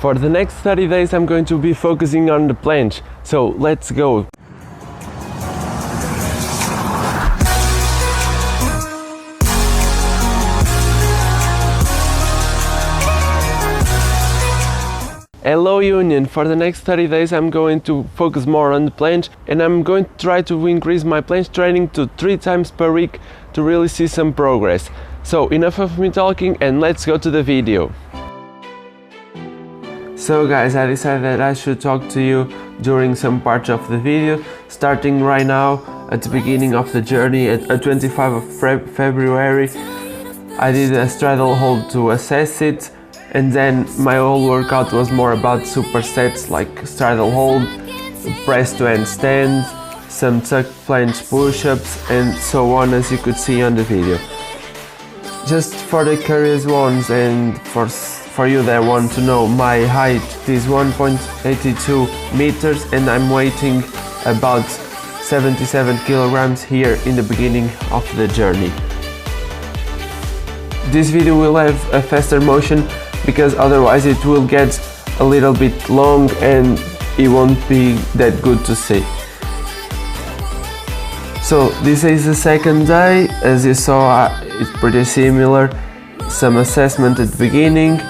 For the next 30 days I'm going to be focusing on the planche, so let's go! Hello Union! For the next 30 days I'm going to focus more on the planche, and I'm going to try to increase my planche training to 3 times per week to really see some progress. So enough of me talking and let's go to the video. So guys, I decided that I should talk to you during some parts of the video, starting right now at the beginning of the journey at 25 of February. I did a straddle hold to assess it, and then my whole workout was more about supersets like straddle hold, press to handstand, some tuck planche push-ups and so on, as you could see on the video. Just for the curious ones and for you that want to know, my height is 1.82 meters and I'm weighing about 77 kilograms here in the beginning of the journey. This video will have a faster motion because otherwise it will get a little bit long and it won't be that good to see. So this is the second day. As you saw, it's pretty similar. Some assessment at the beginning,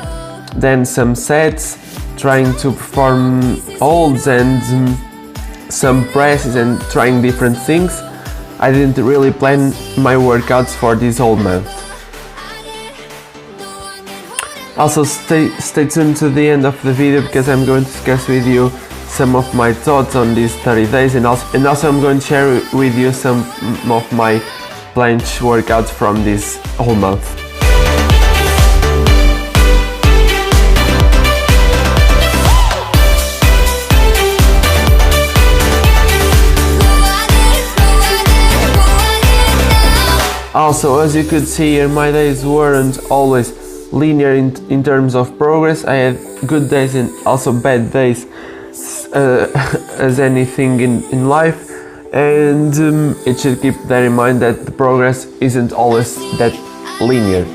then some sets, trying to perform holds and some presses and trying different things. I didn't really plan my workouts for this whole month. Also stay tuned to the end of the video because I'm going to discuss with you some of my thoughts on these 30 days and also I'm going to share with you some of my planche workouts from this whole month. Also, as you could see here, my days weren't always linear in terms of progress. I had good days and also bad days, as anything in life, and it should keep that in mind that the progress isn't always that linear.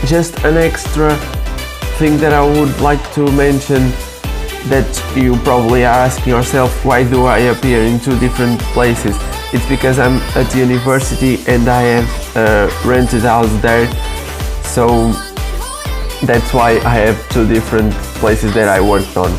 Just an extra thing that I would like to mention, that you probably are asking yourself, why do I appear in 2 different places? It's because I'm at university and I have a rented house there, so that's why I have 2 different places that I worked on.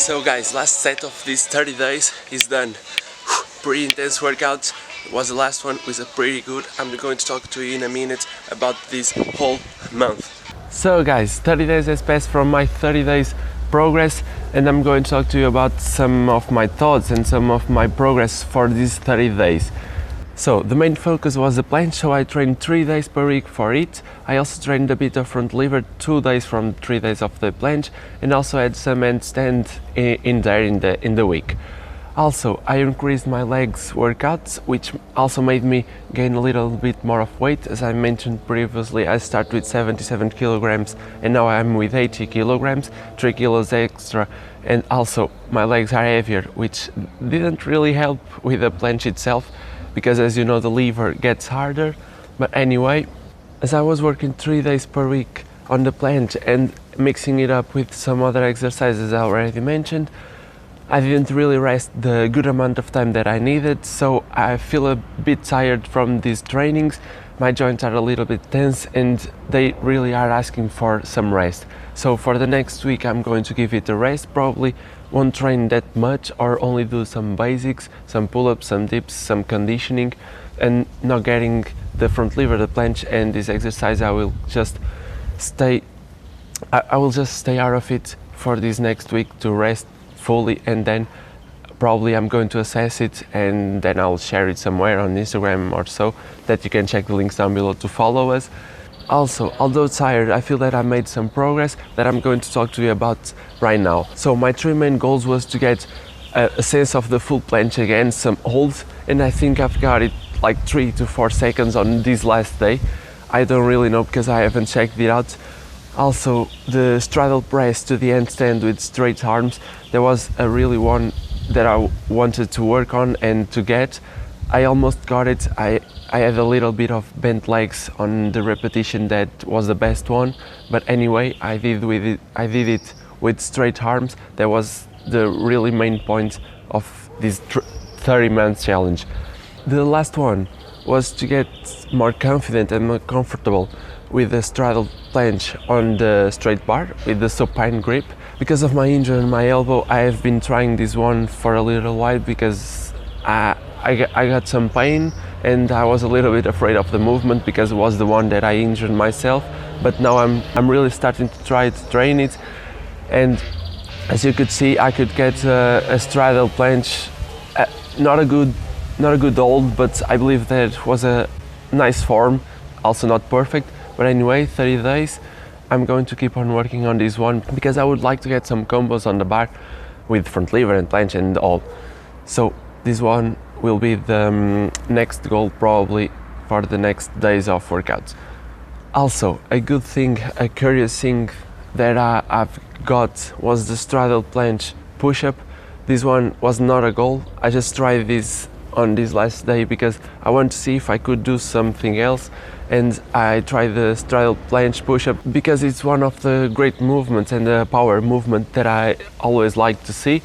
So guys, last set of these 30 days is done. Pretty intense workout. It was the last one, was pretty good. I'm going to talk to you in a minute about this whole month. So guys, 30 days has passed from my 30 days progress, and I'm going to talk to you about some of my thoughts and some of my progress for these 30 days. So the main focus was the planche, so I trained 3 days per week for it. I also trained a bit of front lever, 2 days from 3 days of the planche, and also had some handstand in the week. Also, I increased my legs workouts, which also made me gain a little bit more of weight. As I mentioned previously, I started with 77 kilograms and now I'm with 80 kilograms, 3 kilos extra, and also my legs are heavier, which didn't really help with the planche itself, because as you know the lever gets harder. But anyway, as I was working 3 days per week on the planche and mixing it up with some other exercises I already mentioned, I didn't really rest the good amount of time that I needed, so I feel a bit tired from these trainings. My joints are a little bit tense and they really are asking for some rest. So for the next week I'm going to give it a rest, probably won't train that much or only do some basics, some pull-ups, some dips, some conditioning, and not getting the front lever, the planche and this exercise. I will just stay out of it for this next week to rest fully, and then probably I'm going to assess it and then I'll share it somewhere on Instagram or so, that you can check the links down below to follow us. Also, although tired, I feel that I made some progress that I'm going to talk to you about right now. So my 3 main goals was to get a sense of the full planche again, some holds, and I think I've got it like 3 to 4 seconds on this last day. I don't really know because I haven't checked it out. Also, the straddle press to the handstand with straight arms, there was a really one that I wanted to work on and to get. I almost got it. I had a little bit of bent legs on the repetition that was the best one, but anyway, I did it with straight arms. That was the really main point of this 30-month challenge. The last one was to get more confident and more comfortable with the straddle planche on the straight bar with the supine grip. Because of my injury on my elbow, I have been trying this one for a little while because I got some pain and I was a little bit afraid of the movement because it was the one that I injured myself. But now I'm really starting to try to train it, and as you could see, I could get a straddle planche, not a good hold, but I believe that was a nice form, also not perfect. But anyway, 30 days, I'm going to keep on working on this one because I would like to get some combos on the bar with front lever and planche and all. So this one will be the next goal probably for the next days of workouts. Also, a good thing, a curious thing that I've got was the straddle planche push-up. This one was not a goal, I just tried this on this last day because I want to see if I could do something else, and I tried the straddle planche push-up because it's one of the great movements and the power movement that I always like to see,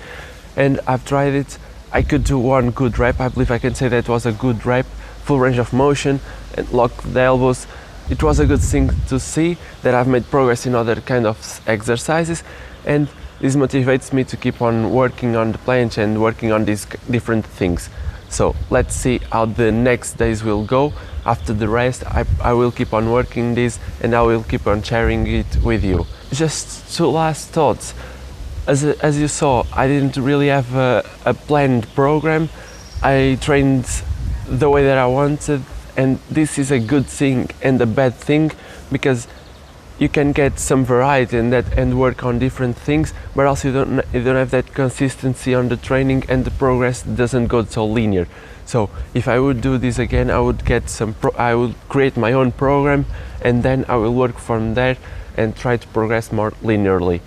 and I've tried it. I could do one good rep, I believe I can say that was a good rep, full range of motion and lock the elbows. It was a good thing to see that I've made progress in other kind of exercises, and this motivates me to keep on working on the planche and working on these different things. So let's see how the next days will go. After the rest, I will keep on working this and I will keep on sharing it with you. Just 2 last thoughts. As you saw, I didn't really have a planned program. I trained the way that I wanted, and this is a good thing and a bad thing because you can get some variety in that and work on different things, but also you don't have that consistency on the training and the progress doesn't go so linear. So if I would do this again, I would I would create my own program and then I will work from there and try to progress more linearly.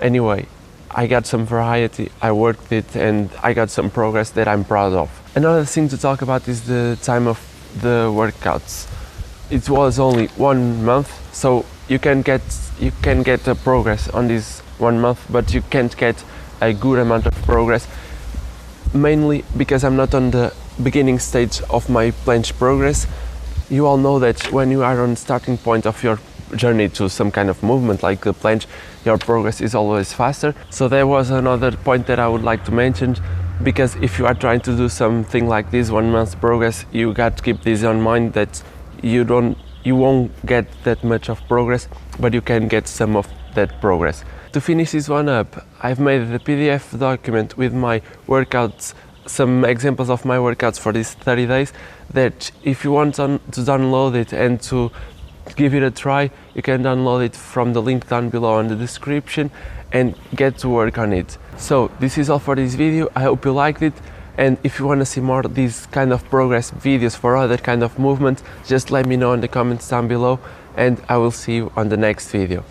Anyway, I got some variety, I worked it, and I got some progress that I'm proud of. Another thing to talk about is the time of the workouts. It was only 1 month, so you can get a progress on this 1 month, but you can't get a good amount of progress, mainly because I'm not on the beginning stage of my planche progress. You all know that when you are on the starting point of your journey to some kind of movement like the planche, your progress is always faster. So there was another point that I would like to mention, because if you are trying to do something like this 1 month progress, you got to keep this in mind, that you won't get that much of progress, but you can get some of that progress. To finish this one up, I've made the PDF document with my workouts, some examples of my workouts for these 30 days, that if you want to download it and to give it a try, you can download it from the link down below in the description and get to work on it. So this is all for this video. I hope you liked it, and if you want to see more of these kind of progress videos for other kind of movements, just let me know in the comments down below, and I will see you on the next video.